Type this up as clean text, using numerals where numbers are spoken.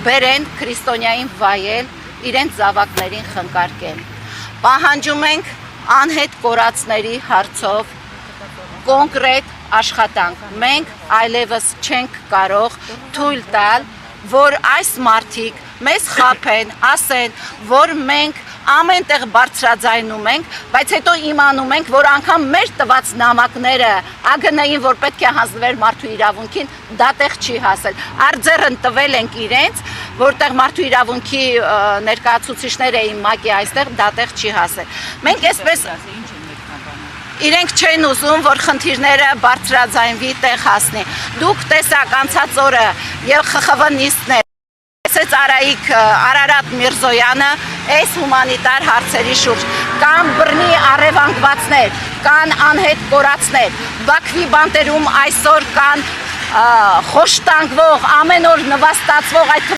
բերեն քրիստոնյային վայել, իրենց զավակներին խնկարկեն։ Պահանջում ենք անհետ կորածների հարցով կոնկրետ աշխատանք։ Մենք այլևս չենք կարող թույլ տալ, որ այս մարդիկ մեզ խաբեն, ասեն, որ մենք ամենտեղ բարձրաձայնում ենք, բայց հետո իմանում ենք, որ անգամ մեր տված նամակները ԱԳՆ-ին, որ պետք է հանձնվեր մարդու իրավունքին, դատեղ չի հասել։ Արձերն տվել ենք իրենց, որտեղ մարդու իրավունքի ներկայացուցիչներ էին ՄԱԿ-ի այստեղ, դատեղ չի հասել։ Մենք այսպես իրենք չեն ուզում, որ խնդիրները բարձրաձայնվի, տեղ հասնի։ Դուք տեսակ անցած օրը եւ ԽԽՎ նիստներ ասեց Արարատ Միրզոյանը այս հումանիտար հարցերի շուրջ, կան բռնի առևանգվածներ, կան անհետ կորածներ, Բաքվի բանտերում այսօր կան խոշտանգվող, ամեն օր նվաստացվող, այդ